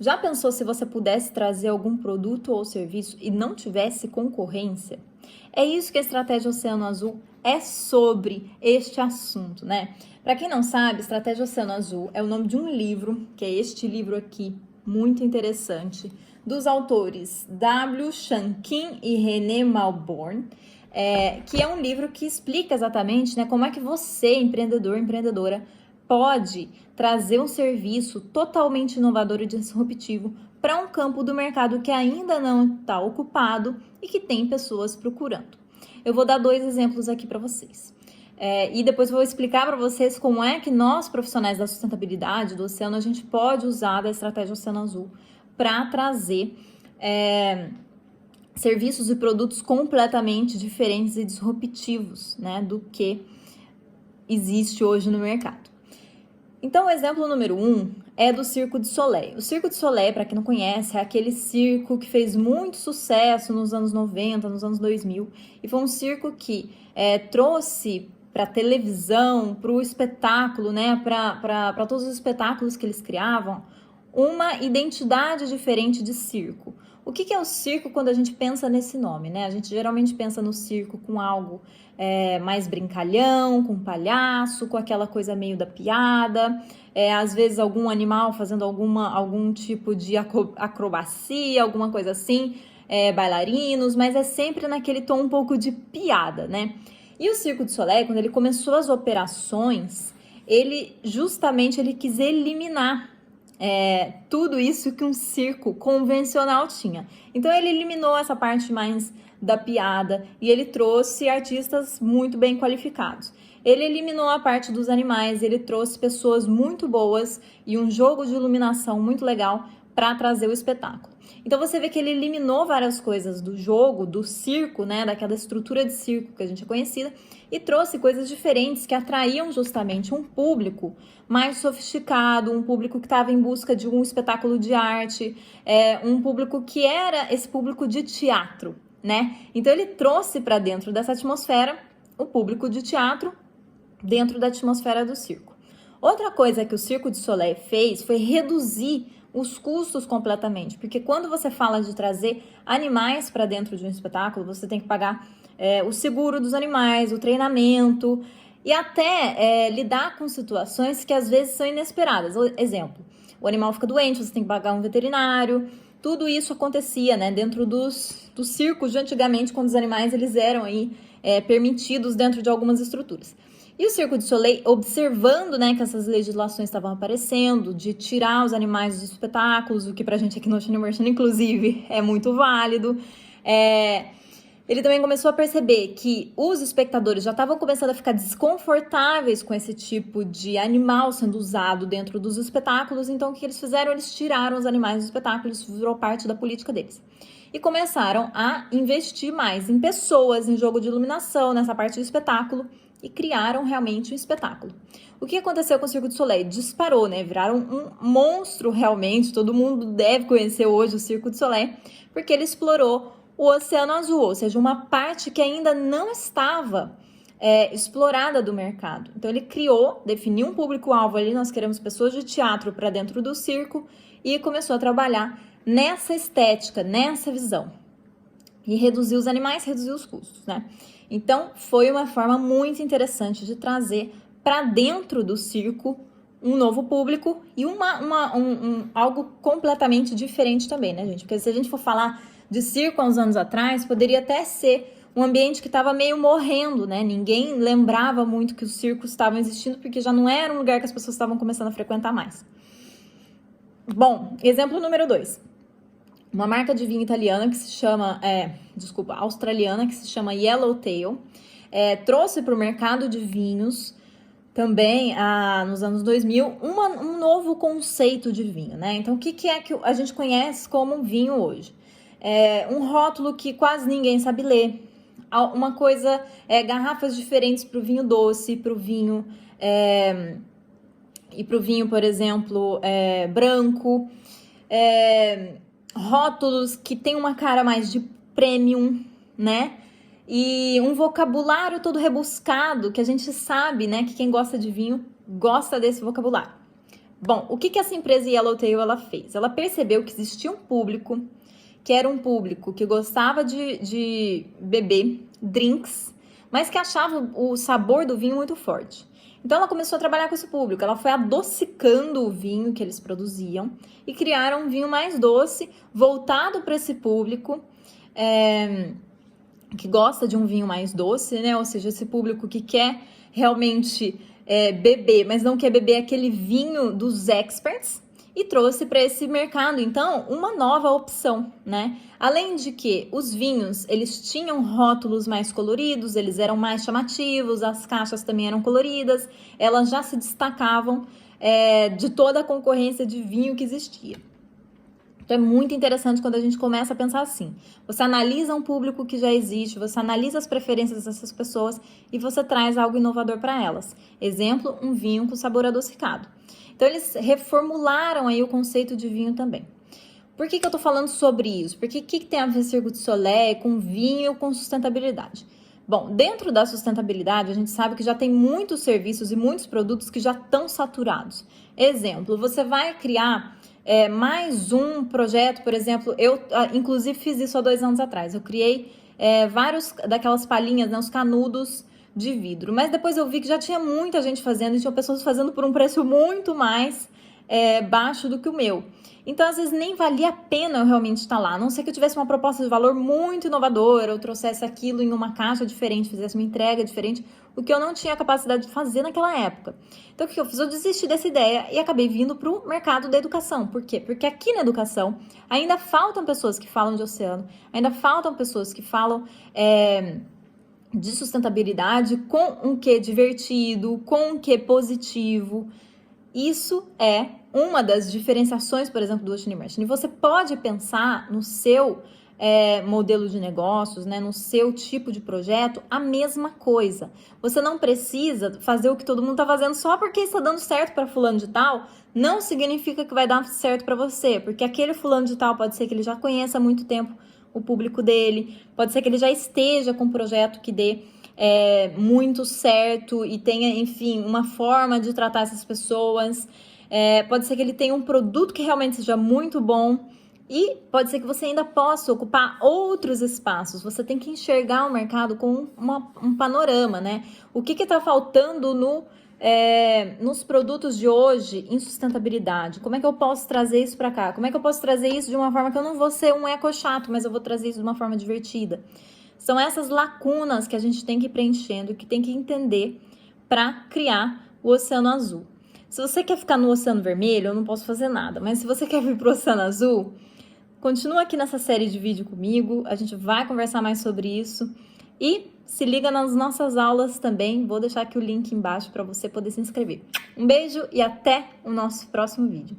Já pensou se você pudesse trazer algum produto ou serviço e não tivesse concorrência? É isso que a Estratégia Oceano Azul é sobre este assunto, né? Para quem não sabe, Estratégia Oceano Azul é o nome de um livro, que é este livro aqui, muito interessante, dos autores W. Chan Kim e René Malborn, que é um livro que explica exatamente, né, como é que você, empreendedor, empreendedora, pode trazer um serviço totalmente inovador e disruptivo para um campo do mercado que ainda não está ocupado e que tem pessoas procurando. Eu vou dar 2 exemplos aqui para vocês. E depois vou explicar para vocês como é que nós, profissionais da sustentabilidade do oceano, a gente pode usar da estratégia Oceano Azul para trazer serviços e produtos completamente diferentes e disruptivos, né, do que existe hoje no mercado. Então, o exemplo número 1 é do Circo de Soleil. O Circo de Soleil, para quem não conhece, é aquele circo que fez muito sucesso nos anos 90, nos anos 2000, e foi um circo que trouxe para a televisão, para o espetáculo, né, para todos os espetáculos que eles criavam, uma identidade diferente de circo. O que é o circo quando a gente pensa nesse nome, né? A gente geralmente pensa no circo com algo mais brincalhão, com palhaço, com aquela coisa meio da piada, às vezes algum animal fazendo algum tipo de acrobacia, alguma coisa assim, bailarinos, mas é sempre naquele tom um pouco de piada, né? E o Circo de Soleil, quando ele começou as operações, ele quis eliminar tudo isso que um circo convencional tinha. Então ele eliminou essa parte mais da piada e ele trouxe artistas muito bem qualificados. Ele eliminou a parte dos animais, ele trouxe pessoas muito boas e um jogo de iluminação muito legal para trazer o espetáculo. Então você vê que ele eliminou várias coisas do jogo, do circo, né, daquela estrutura de circo que a gente é conhecida, e trouxe coisas diferentes que atraíam justamente um público mais sofisticado, um público que estava em busca de um espetáculo de arte, um público que era esse público de teatro, né? Então ele trouxe para dentro dessa atmosfera o público de teatro dentro da atmosfera do circo. Outra coisa que o Circo de Soleil fez foi reduzir os custos completamente, porque quando você fala de trazer animais para dentro de um espetáculo, você tem que pagar o seguro dos animais, o treinamento e até lidar com situações que às vezes são inesperadas. Exemplo, o animal fica doente, você tem que pagar um veterinário. Tudo isso acontecia, né, dentro dos circos de antigamente, quando os animais eles eram aí, permitidos dentro de algumas estruturas. E o Circo de Soleil, observando, né, que essas legislações estavam aparecendo, de tirar os animais dos espetáculos, o que pra gente aqui no Oceano Merchant, inclusive, é muito válido, ele também começou a perceber que os espectadores já estavam começando a ficar desconfortáveis com esse tipo de animal sendo usado dentro dos espetáculos. Então, o que eles fizeram? Eles tiraram os animais dos espetáculos, isso virou parte da política deles. E começaram a investir mais em pessoas, em jogo de iluminação, nessa parte do espetáculo, e criaram realmente um espetáculo. O que aconteceu com o Circo de Soleil? Disparou, né? Viraram um monstro realmente. Todo mundo deve conhecer hoje o Circo de Soleil, porque ele explorou o Oceano Azul, ou seja, uma parte que ainda não estava explorada do mercado. Então ele definiu um público-alvo ali, nós queremos pessoas de teatro para dentro do circo, e começou a trabalhar nessa estética, nessa visão. E reduzir os animais, reduzir os custos, né? Então foi uma forma muito interessante de trazer para dentro do circo um novo público e algo completamente diferente também, né, gente? Porque se a gente for falar de circo há uns anos atrás, poderia até ser um ambiente que estava meio morrendo, né? Ninguém lembrava muito que os circos estavam existindo, porque já não era um lugar que as pessoas estavam começando a frequentar mais. Bom, exemplo número 2. Uma marca de vinho italiana que se chama, australiana, que se chama Yellowtail, trouxe para o mercado de vinhos também, nos anos 2000, um novo conceito de vinho, né? Então, o que é que a gente conhece como vinho hoje? Um rótulo que quase ninguém sabe ler, uma coisa, garrafas diferentes para o vinho doce, para o vinho, e para o vinho, por exemplo, branco, rótulos que tem uma cara mais de premium, né? E um vocabulário todo rebuscado, que a gente sabe, né, que quem gosta de vinho gosta desse vocabulário. Bom, o que essa empresa Yellowtail ela fez? Ela percebeu que existia um público, que era um público que gostava de beber drinks, mas que achava o sabor do vinho muito forte. Então ela começou a trabalhar com esse público, ela foi adocicando o vinho que eles produziam e criaram um vinho mais doce, voltado para esse público, que gosta de um vinho mais doce, né? Ou seja, esse público que quer realmente beber, mas não quer beber aquele vinho dos experts, e trouxe para esse mercado, então, uma nova opção, né? Além de que os vinhos, eles tinham rótulos mais coloridos, eles eram mais chamativos, as caixas também eram coloridas, elas já se destacavam de toda a concorrência de vinho que existia. Então é muito interessante quando a gente começa a pensar assim. Você analisa um público que já existe, você analisa as preferências dessas pessoas e você traz algo inovador para elas. Exemplo, um vinho com sabor adocicado. Então eles reformularam aí o conceito de vinho também. Por que eu tô falando sobre isso? Porque o que tem a ver Circo du Soleil com vinho, com sustentabilidade? Bom, dentro da sustentabilidade, a gente sabe que já tem muitos serviços e muitos produtos que já estão saturados. Exemplo, você vai criar mais um projeto, por exemplo, eu inclusive fiz isso há 2 anos atrás. Eu criei vários daquelas palhinhas, né, os canudos de vidro. Mas depois eu vi que já tinha muita gente fazendo e tinha pessoas fazendo por um preço muito mais baixo do que o meu. Então, às vezes, nem valia a pena eu realmente estar lá. A não ser que eu tivesse uma proposta de valor muito inovadora, ou trouxesse aquilo em uma caixa diferente, fizesse uma entrega diferente, o que eu não tinha capacidade de fazer naquela época. Então, o que eu fiz? Eu desisti dessa ideia e acabei vindo para o mercado da educação. Por quê? Porque aqui na educação ainda faltam pessoas que falam de oceano, ainda faltam pessoas que falam de sustentabilidade com um quê divertido, com um quê positivo. Isso é uma das diferenciações, por exemplo, do Ocean Immersion. E você pode pensar no seu modelo de negócios, né, no seu tipo de projeto, a mesma coisa. Você não precisa fazer o que todo mundo está fazendo só porque está dando certo para fulano de tal, não significa que vai dar certo para você, porque aquele fulano de tal pode ser que ele já conheça há muito tempo o público dele, pode ser que ele já esteja com um projeto que dê muito certo e tenha, enfim, uma forma de tratar essas pessoas. Pode ser que ele tenha um produto que realmente seja muito bom e pode ser que você ainda possa ocupar outros espaços. Você tem que enxergar o mercado com um panorama, né? O que está faltando nos produtos de hoje em sustentabilidade? Como é que eu posso trazer isso para cá? Como é que eu posso trazer isso de uma forma que eu não vou ser um eco chato, mas eu vou trazer isso de uma forma divertida? São essas lacunas que a gente tem que ir preenchendo, que tem que entender para criar o Oceano Azul. Se você quer ficar no Oceano Vermelho, eu não posso fazer nada. Mas se você quer vir para o Oceano Azul, continua aqui nessa série de vídeo comigo. A gente vai conversar mais sobre isso. E se liga nas nossas aulas também. Vou deixar aqui o link embaixo para você poder se inscrever. Um beijo e até o nosso próximo vídeo.